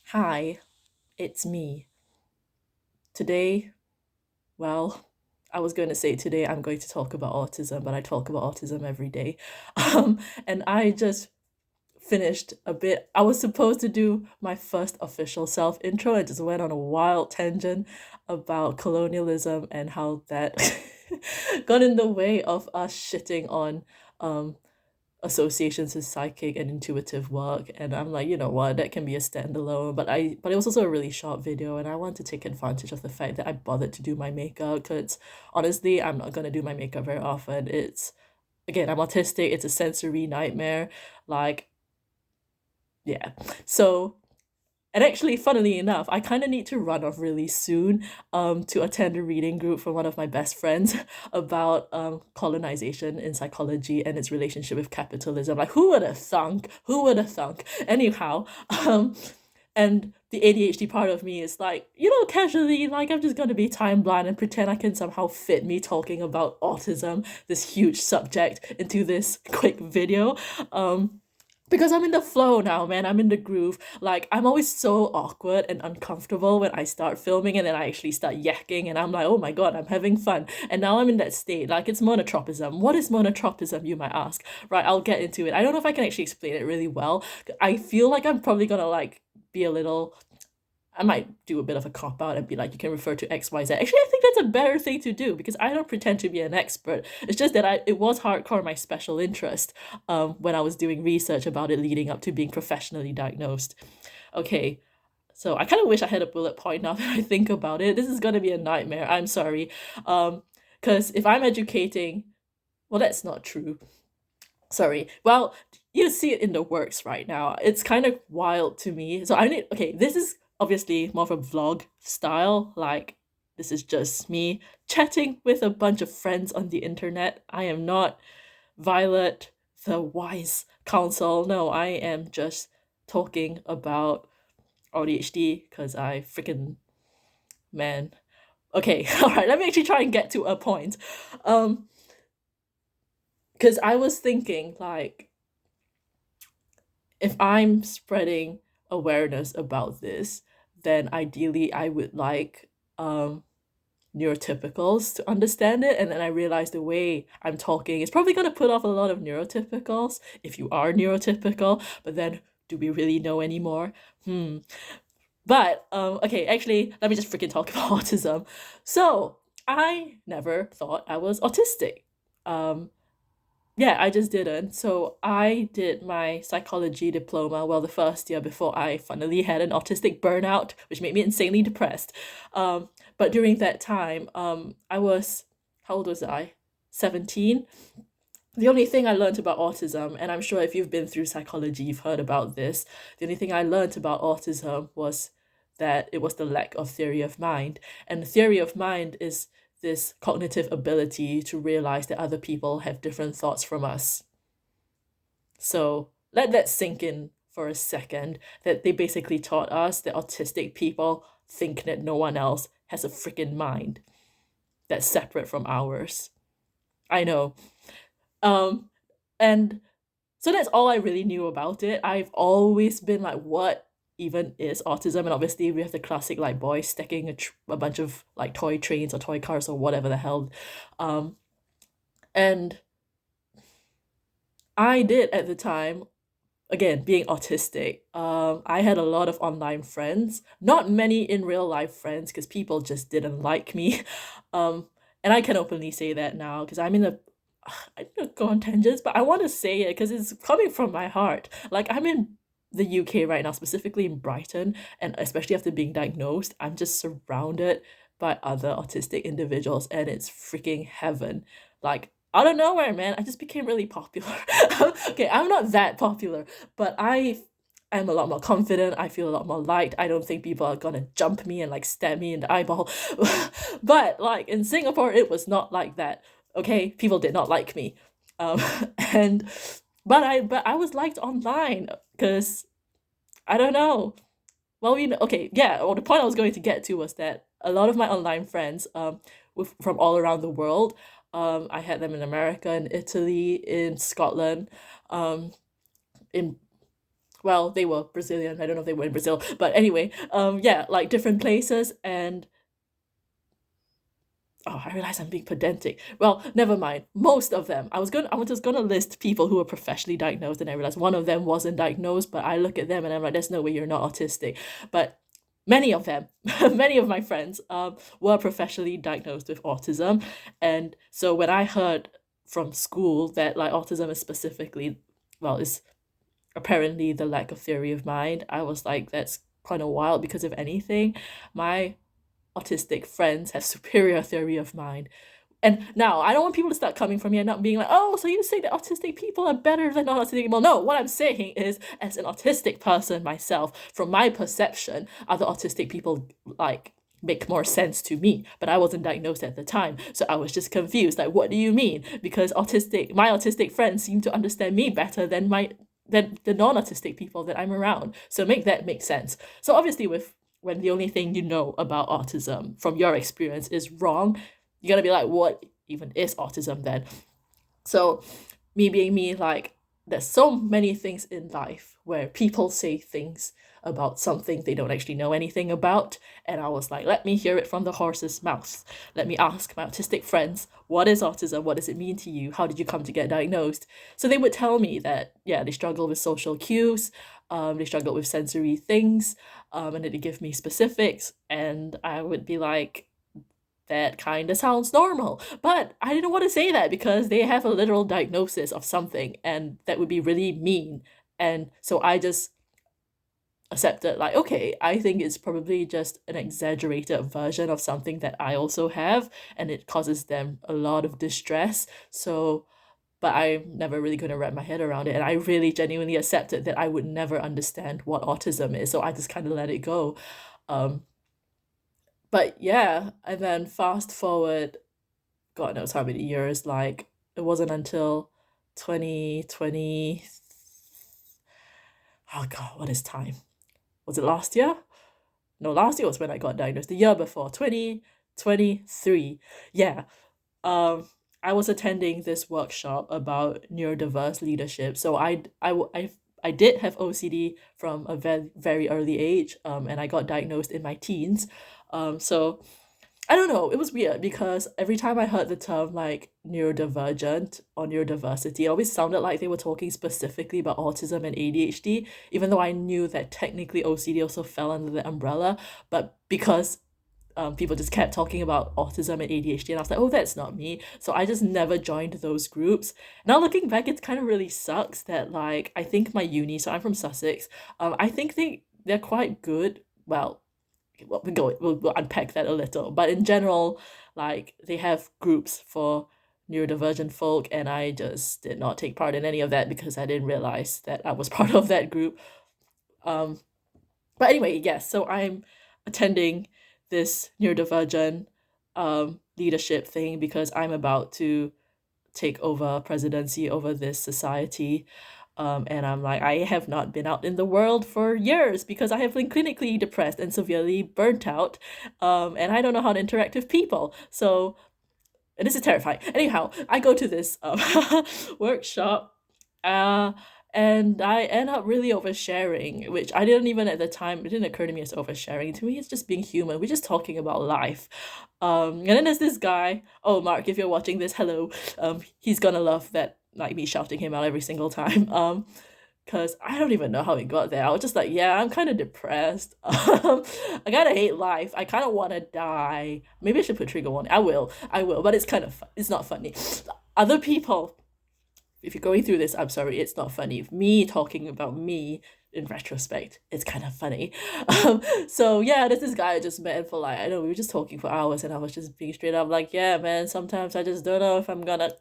Hi, it's me. Today, well, I was going to say today I'm going to talk about autism, but I talk about autism every day. And I just finished a bit. I was supposed to do my first official self intro. I just went on a wild tangent about colonialism and how that got in the way of us shitting on um, associations with psychic and intuitive work, and I'm like, you know what, that can be a standalone, but it was also a really short video, and I want to take advantage of the fact that I bothered to do my makeup, because honestly I'm not going to do my makeup very often. It's, again, I'm autistic, it's a sensory nightmare, like, yeah. So, and actually, funnily enough, I kind of need to run off really soon to attend a reading group from one of my best friends about colonization in psychology and its relationship with capitalism. Like, who would have thunk? Who would have thunk? Anyhow, and the ADHD part of me is like, casually, like, I'm just going to be time blind and pretend I can somehow fit me talking about autism, this huge subject, into this quick video. Because I'm in the flow now, man. I'm in the groove. Like, I'm always so awkward and uncomfortable when I start filming and then I actually start yakking and I'm like, oh my god, I'm having fun. And now I'm in that state. Like, it's monotropism. What is monotropism, you might ask? Right, I'll get into it. I don't know if I can actually explain it really well. I feel like I'm probably gonna, like, be a little, I might do a bit of a cop out and be like, you can refer to XYZ. Actually, I think that's a better thing to do because I don't pretend to be an expert. It's just that it was hardcore my special interest when I was doing research about it leading up to being professionally diagnosed. Okay, so I kind of wish I had a bullet point now that I think about it. This is going to be a nightmare. I'm sorry. Because if I'm educating, well, that's not true. Sorry. Well, you see it in the works right now. It's kind of wild to me. So I need, okay, this is obviously more of a vlog style. Like, this is just me chatting with a bunch of friends on the internet. I am not Violet, the wise counsel. No, I am just talking about ADHD because I freaking, man. Okay, all right, let me actually try and get to a point. Um, because I was thinking, like, if I'm spreading awareness about this, then ideally I would like neurotypicals to understand it. And then I realized the way I'm talking is probably going to put off a lot of neurotypicals if you are neurotypical, but then do we really know anymore? But okay, actually, let me just freaking talk about autism. So I never thought I was autistic. Um, yeah, I just didn't. So I did my psychology diploma, well, the first year before I finally had an autistic burnout, which made me insanely depressed. But during that time, I was, how old was I? 17. The only thing I learned about autism, and I'm sure if you've been through psychology, you've heard about this, the only thing I learned about autism was that it was the lack of theory of mind. And the theory of mind is this cognitive ability to realize that other people have different thoughts from us. So let that sink in for a second, that they basically taught us that autistic people think that no one else has a freaking mind that's separate from ours. I know. Um, and so that's all I really knew about it. I've always been like, what even is autism? And obviously, we have the classic like boy stacking a bunch of like toy trains or toy cars or whatever the hell. Um, and I did at the time, again, being autistic, I had a lot of online friends, not many in real life friends because people just didn't like me. Um, and I can openly say that now because I'm in a, I don't go on tangents, but I want to say it because it's coming from my heart. Like, I'm in the UK right now, specifically in Brighton, and especially after being diagnosed, I'm just surrounded by other autistic individuals, and it's freaking heaven. Like, out of nowhere, man, I just became really popular. Okay, I'm not that popular, but I am a lot more confident. I feel a lot more light. I don't think people are gonna jump me and like stab me in the eyeball. But like in Singapore, it was not like that. Okay, people did not like me, um, and but I was liked online because I don't know. Well, okay, yeah. Well, the point I was going to get to was that a lot of my online friends, from all around the world, I had them in America, in Italy, in Scotland, um, in well, they were Brazilian. I don't know if they were in Brazil, but anyway, yeah, like different places. And oh, I realize I'm being pedantic. Well, never mind. Most of them. I was just gonna list people who were professionally diagnosed, and I realized one of them wasn't diagnosed, but I look at them and I'm like, there's no way you're not autistic. But many of them, many of my friends, were professionally diagnosed with autism. And so when I heard from school that like autism is specifically, well, is apparently the lack of theory of mind, I was like, that's kind of wild, because if anything, my autistic friends have superior theory of mind. And now I don't want people to start coming from me and not being like, oh, so you say that autistic people are better than non-autistic people. No, what I'm saying is, as an autistic person myself, from my perception, other autistic people like make more sense to me. But I wasn't diagnosed at the time. So I was just confused. Like, what do you mean? Because my autistic friends seem to understand me better than the non-autistic people that I'm around. So make that make sense. So obviously with when the only thing you know about autism from your experience is wrong, you're gonna be like, what even is autism then? So me being me, like, there's so many things in life where people say things about something they don't actually know anything about. And I was like, let me hear it from the horse's mouth. Let me ask my autistic friends, what is autism? What does it mean to you? How did you come to get diagnosed? So they would tell me that, yeah, they struggle with social cues, they struggle with sensory things, and then they give me specifics. And I would be like, that kind of sounds normal. But I didn't want to say that because they have a literal diagnosis of something, and that would be really mean. And so I just accepted, like, okay, I think it's probably just an exaggerated version of something that I also have, and it causes them a lot of distress. So, but I'm never really going to wrap my head around it. And I really genuinely accepted that I would never understand what autism is. So I just kind of let it go. Um, but yeah, and then fast forward God knows how many years. Like, it wasn't until 2020. Oh God, what is time? Was it last year? No, last year was when I got diagnosed. The year before, 2023. Yeah. Um, I was attending this workshop about neurodiverse leadership. So I did have OCD from a very, very early age, and I got diagnosed in my teens. So I don't know. It was weird because every time I heard the term like neurodivergent or neurodiversity, it always sounded like they were talking specifically about autism and ADHD, even though I knew that technically OCD also fell under the umbrella. But because people just kept talking about autism and ADHD, and I was like, oh, that's not me. So I just never joined those groups. Now looking back, it kind of really sucks that like I think my uni, so I'm from Sussex, I think they're quite good. Well, we'll unpack that a little, but in general, like they have groups for neurodivergent folk, and I just did not take part in any of that because I didn't realize that I was part of that group. um but anyway, yes, so I'm attending this neurodivergent leadership thing because I'm about to take over presidency over this society. And I'm like, I have not been out in the world for years because I have been clinically depressed and severely burnt out. And I don't know how to interact with people. So, and this is terrifying. Anyhow, I go to this workshop, uh, and I end up really oversharing, which I didn't even at the time, it didn't occur to me as oversharing. To me, it's just being human. We're just talking about life. And then there's this guy. Oh, Mark, if you're watching this, hello. He's gonna love that, like me shouting him out every single time. Because I don't even know how it got there. I was just like, yeah, I'm kind of depressed. I kind of hate life. I kind of want to die. Maybe I should put trigger warning. I will, but it's kind of it's not funny. Other people, if you're going through this, I'm sorry, it's not funny. Me talking about me in retrospect, it's kind of funny. So yeah, there's this guy I just met for like, I know we were just talking for hours, and I was just being straight up like, yeah, man, sometimes I just don't know if I'm gonna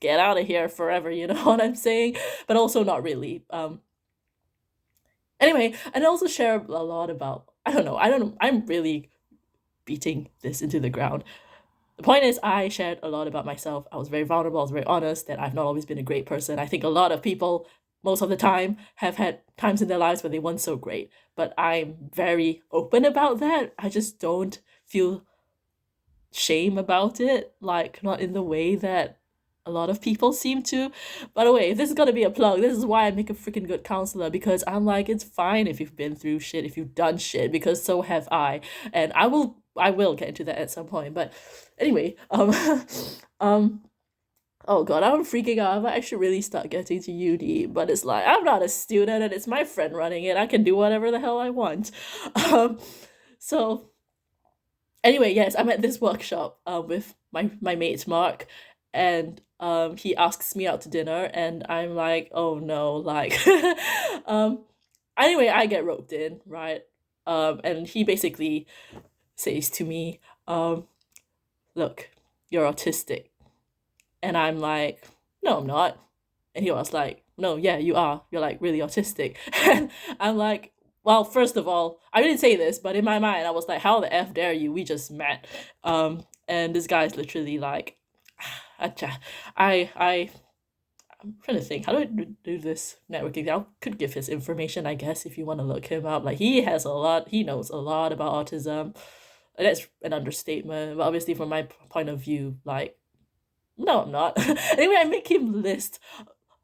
get out of here forever, you know what I'm saying? But also not really. Anyway, and I also share a lot about, I don't know, I'm really beating this into the ground. The point is, I shared a lot about myself. I was very vulnerable, I was very honest that I've not always been a great person. I think a lot of people, most of the time, have had times in their lives where they weren't so great. But I'm very open about that. I just don't feel shame about it, like not in the way that a lot of people seem to. By the way, if this is gonna be a plug, this is why I make a freaking good counselor, because I'm like, it's fine if you've been through shit, if you've done shit, because so have I. And I will get into that at some point. But anyway, um oh god, I'm freaking out. I should really start getting to uni, but it's like I'm not a student and it's my friend running it. I can do whatever the hell I want. Um, so anyway, yes, I'm at this workshop with my mate Mark, and he asks me out to dinner, and I'm like, oh no, like, um, anyway, I get roped in, right? And he basically says to me, look, you're autistic. And I'm like, no, I'm not. And he was like, no, yeah, you are. You're like really autistic. And I'm like, well, first of all, I didn't say this, but in my mind, I was like, how the F dare you? We just met. And this guy's literally like, acha. I, I'm trying to think, how do I do this networking? I could give his information, I guess, if you want to look him up. Like, he knows a lot about autism. That's an understatement. But obviously, from my point of view, like, no, I'm not. Anyway, I make him list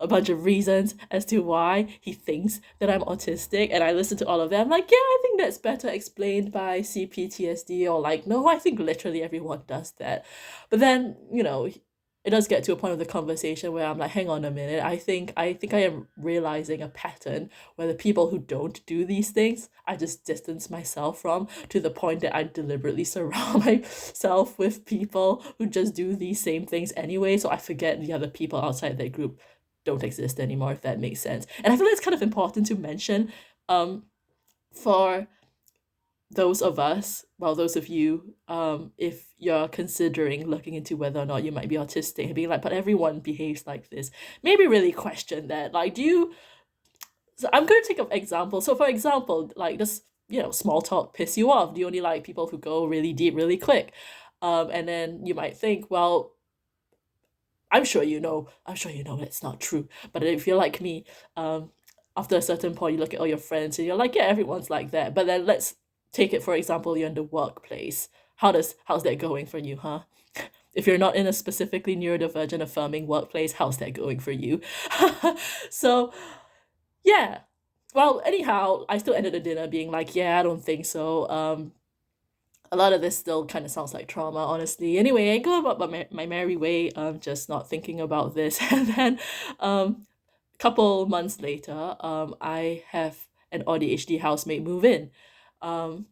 a bunch of reasons as to why he thinks that I'm autistic, and I listen to all of them. I'm like, yeah, I think that's better explained by CPTSD, or like, no, I think literally everyone does that. But then, it does get to a point of the conversation where I'm like, hang on a minute, I think I am realizing a pattern where the people who don't do these things, I just distance myself from, to the point that I deliberately surround myself with people who just do these same things anyway, so I forget the other people outside that group don't exist anymore, if that makes sense. And I feel it's kind of important to mention, for those of us, well, those of you, if you're considering looking into whether or not you might be autistic and being like, but everyone behaves like this, maybe really question that. Like, do you, so I'm going to take an example. So, for example, like, does, small talk piss you off? Do you only like people who go really deep, really quick? And then you might think, well, I'm sure you know it's not true. But if you're like me, after a certain point, you look at all your friends and you're like, yeah, everyone's like that. But then let's take it, for example, you're in the workplace. How's that going for you, huh? If you're not in a specifically neurodivergent affirming workplace, how's that going for you? So yeah. Well, anyhow, I still ended the dinner being like, yeah, I don't think so. A lot of this still kind of sounds like trauma, honestly. Anyway, I go about my merry way, just not thinking about this. And then, a couple months later, I have an ADHD housemate move in. Um,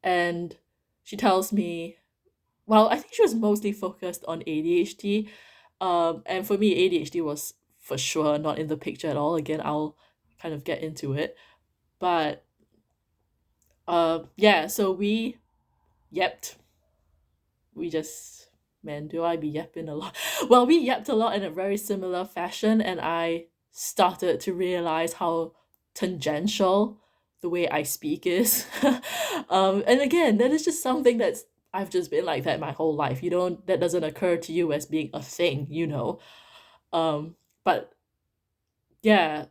and she tells me, well, I think she was mostly focused on ADHD. And for me, ADHD was for sure not in the picture at all. Again, I'll kind of get into it. But yeah, so we yepped. We just, man, do I be yapping a lot? Well, we yapped a lot in a very similar fashion, and I started to realize how tangential the way I speak is. And again, that is just something that's I've just been like that my whole life. That doesn't occur to you as being a thing. But yeah,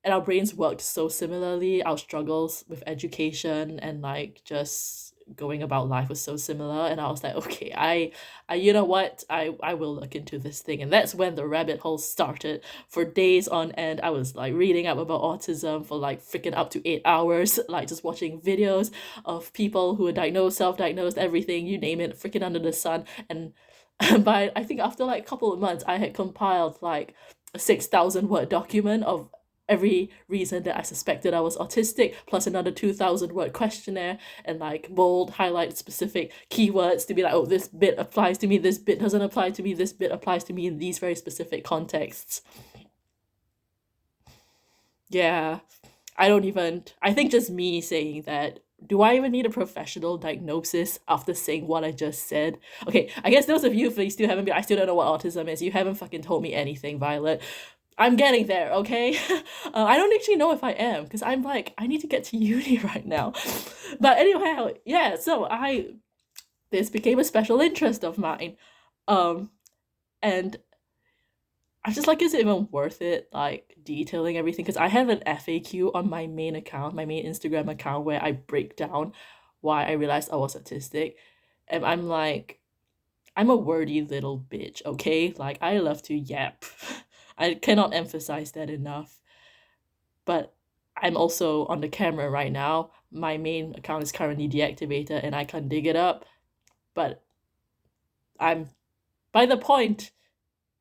and our brains worked so similarly. Our struggles with education and like just going about life was so similar, and I was like, okay, I you know what, I will look into this thing. And that's when the rabbit hole started. For days on end, I was like reading up about autism for like freaking up to 8 hours, like just watching videos of people who were diagnosed, self-diagnosed, everything, you name it, freaking under the sun. And by I think after like a couple of months, I had compiled like a 6,000 word document of every reason that I suspected I was autistic, plus another 2,000 word questionnaire, and like bold, highlight specific keywords to be like, oh, this bit applies to me, this bit doesn't apply to me, this bit applies to me in these very specific contexts. Yeah, I think just me saying that, do I even need a professional diagnosis after saying what I just said? Okay, I guess those of you, if you still haven't been, I still don't know what autism is. You haven't fucking told me anything, Violet. I'm getting there, okay? I don't actually know if I am, because I'm like, I need to get to uni right now. But anyway, yeah, so this became a special interest of mine. Um, and I'm just like, is it even worth it, like, detailing everything? Because I have an FAQ on my main account, my main Instagram account, where I break down why I realized I was autistic. And I'm like, I'm a wordy little bitch, okay? Like I love to yap. I cannot emphasize that enough. But I'm also on the camera right now. My main account is currently deactivated and I can't dig it up. But I'm by the point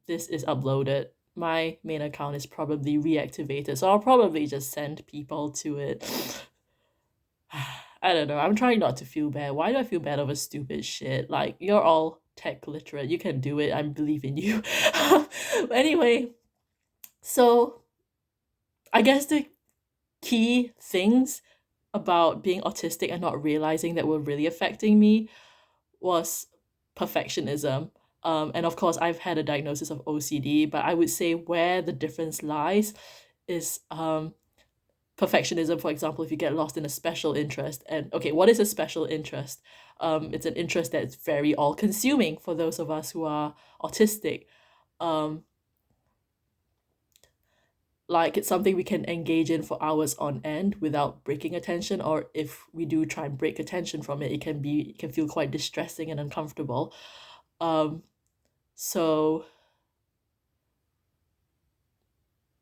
this is uploaded, my main account is probably reactivated. So I'll probably just send people to it. I don't know. I'm trying not to feel bad. Why do I feel bad over stupid shit? Like, you're all tech literate. You can do it. I believe in you. Anyway, so I guess the key things about being autistic and not realizing that were really affecting me was perfectionism. And of course, I've had a diagnosis of OCD, but I would say where the difference lies is perfectionism. For example, if you get lost in a special interest, and okay, what is a special interest? It's an interest that's very all consuming for those of us who are autistic. Um, like it's something we can engage in for hours on end without breaking attention, or if we do try and break attention from it, it can feel quite distressing and uncomfortable. Um, so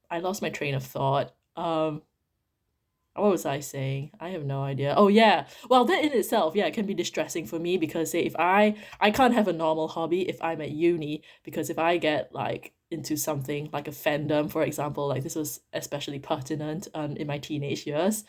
I lost my train of thought. What was I saying? I have no idea. Oh yeah. Well, that in itself, yeah, it can be distressing for me because say if I can't have a normal hobby if I'm at uni, because if I get like into something like a fandom, for example, like this was especially pertinent in my teenage years,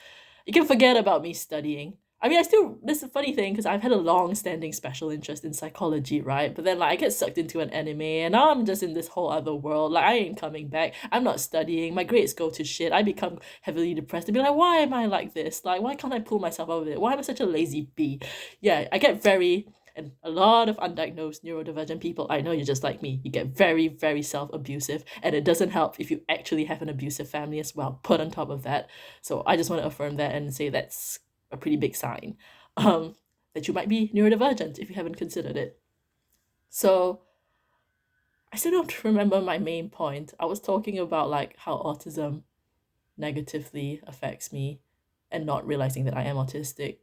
you can forget about me studying. I mean, I still, this is a funny thing because I've had a long standing special interest in psychology, right? But then, like, I get sucked into an anime and now I'm just in this whole other world. Like, I ain't coming back. I'm not studying. My grades go to shit. I become heavily depressed and be like, why am I like this? Like, why can't I pull myself out of it? Why am I such a lazy bee? Yeah, I get very, and a lot of undiagnosed neurodivergent people, I know you're just like me, you get very, very self abusive. And it doesn't help if you actually have an abusive family as well, put on top of that. So I just want to affirm that and say that's a pretty big sign that you might be neurodivergent if you haven't considered it. So I still don't remember my main point. I was talking about like how autism negatively affects me and not realizing that I am autistic.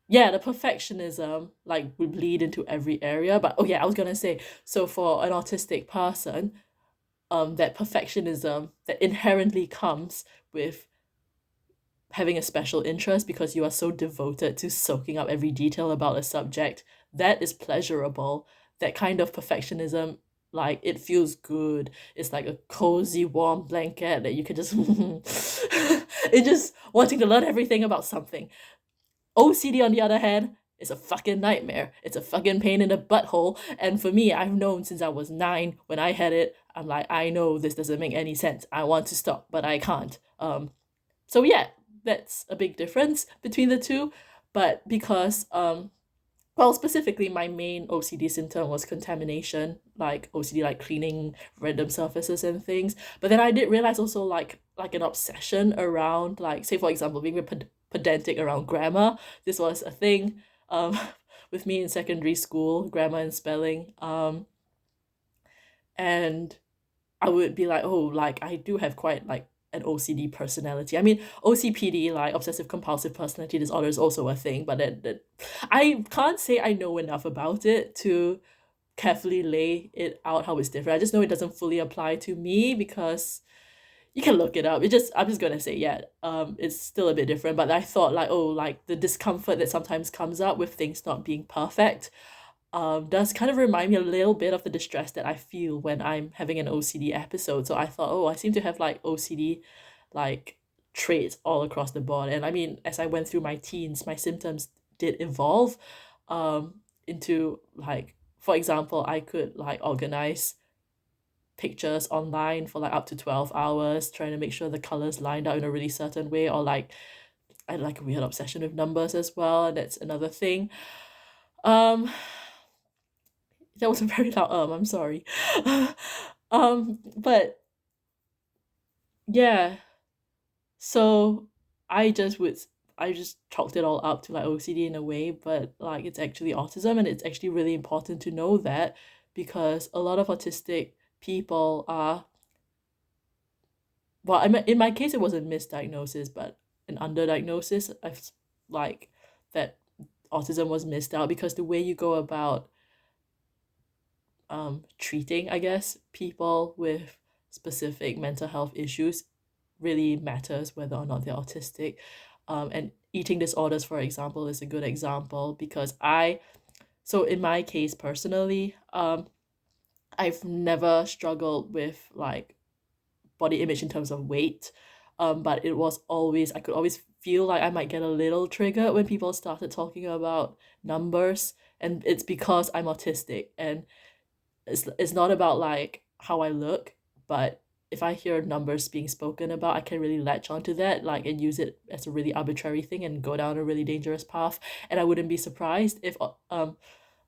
Yeah, the perfectionism like would bleed into every area. But oh yeah, I was gonna say, so for an autistic person, that perfectionism that inherently comes with having a special interest because you are so devoted to soaking up every detail about a subject, that is pleasurable. That kind of perfectionism, like it feels good. It's like a cozy, warm blanket that you can just it just wanting to learn everything about something. OCD, on the other hand, is a fucking nightmare. It's a fucking pain in the butthole. And for me, I've known since I was 9 when I had it. I'm like, I know this doesn't make any sense. I want to stop, but I can't. So yeah, that's a big difference between the two. But because well, specifically my main OCD symptom was contamination, like OCD like cleaning random surfaces and things. But then I did realize also like an obsession around like say for example being pedantic around grammar. This was a thing um with me in secondary school, grammar and spelling. And I would be like, oh, like I do have quite like an OCD personality. I mean, OCPD, like obsessive compulsive personality disorder, is also a thing, but that I can't say I know enough about it to carefully lay it out how it's different. I just know it doesn't fully apply to me because you can look it up. I'm just gonna say, yeah, it's still a bit different. But I thought like, oh, like the discomfort that sometimes comes up with things not being perfect does kind of remind me a little bit of the distress that I feel when I'm having an OCD episode. So I thought, oh, I seem to have like OCD like traits all across the board. And I mean, as I went through my teens, my symptoms did evolve into like, for example, I could like organize pictures online for like up to 12 hours, trying to make sure the colors lined up in a really certain way, or like I had like a weird obsession with numbers as well, and that's another thing. Um, that was a very loud I'm sorry. But yeah, so I just would I just chalked it all up to like OCD in a way, but like it's actually autism, and it's actually really important to know that because a lot of autistic people are, well, in my case it was a misdiagnosis, but an underdiagnosis. I've like that autism was missed out because the way you go about treating, I guess, people with specific mental health issues really matters whether or not they're autistic. And eating disorders, for example, is a good example because so in my case personally, I've never struggled with like body image in terms of weight. But it was always, I could always feel like I might get a little triggered when people started talking about numbers. And it's because I'm autistic. And it's not about like how I look, but if I hear numbers being spoken about, I can really latch onto that, like, and use it as a really arbitrary thing and go down a really dangerous path. And I wouldn't be surprised if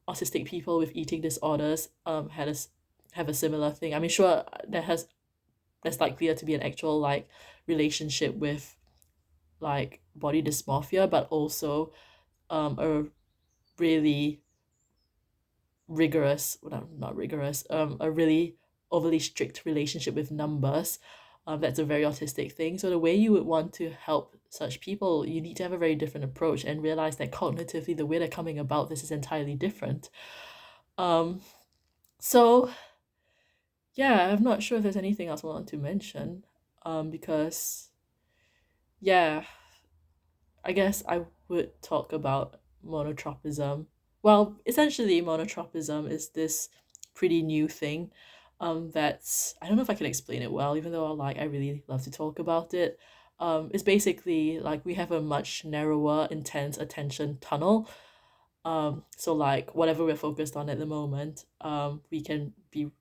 autistic people with eating disorders have a similar thing. I mean, sure, there's likelier to be an actual like relationship with like body dysmorphia, but also a really rigorous, well, not rigorous, a really overly strict relationship with numbers. That's a very autistic thing. So the way you would want to help such people, you need to have a very different approach and realize that cognitively the way they're coming about this is entirely different. Um, so yeah, I'm not sure if there's anything else I want to mention. Because yeah, I guess I would talk about monotropism. Well, essentially, monotropism is this pretty new thing. That's, I don't know if I can explain it well, even though like I really love to talk about it. It's basically like we have a much narrower, intense attention tunnel. So like whatever we're focused on at the moment, we can be.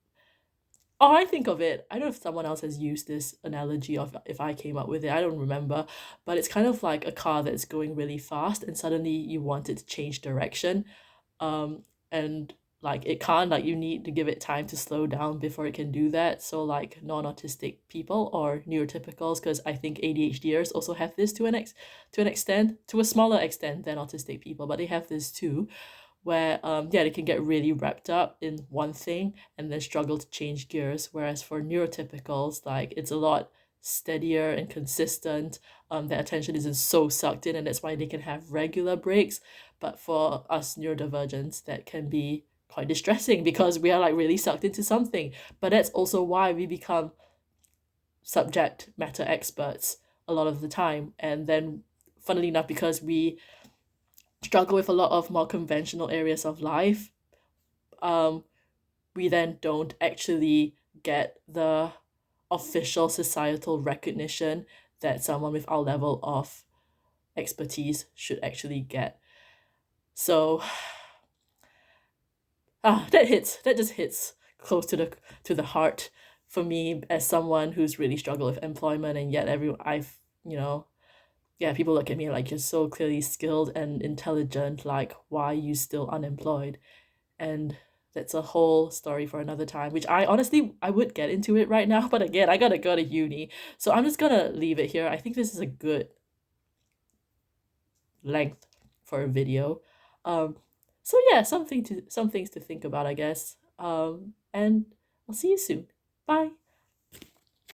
Oh, I think of it. I don't know if someone else has used this analogy of if I came up with it. I don't remember, but it's kind of like a car that's going really fast and suddenly you want it to change direction. And like it can't, like you need to give it time to slow down before it can do that. So like non-autistic people or neurotypicals, because I think ADHDers also have this to an extent, to a smaller extent than autistic people, but they have this too, where yeah, they can get really wrapped up in one thing and then struggle to change gears, whereas for neurotypicals, like it's a lot steadier and consistent. Their attention isn't so sucked in, and that's why they can have regular breaks. But for us neurodivergents, that can be quite distressing because we are like really sucked into something. But that's also why we become subject matter experts a lot of the time. And then funnily enough, because we struggle with a lot of more conventional areas of life, um, we then don't actually get the official societal recognition that someone with our level of expertise should actually get. So that just hits close to the heart for me as someone who's really struggled with employment, and yet I've, yeah, people look at me like you're so clearly skilled and intelligent, like why are you still unemployed? And that's a whole story for another time, which I would get into it right now, but again, I gotta go to uni. So I'm just gonna leave it here. I think this is a good length for a video. Um, so yeah, some things to think about, I guess. And I'll see you soon. Bye.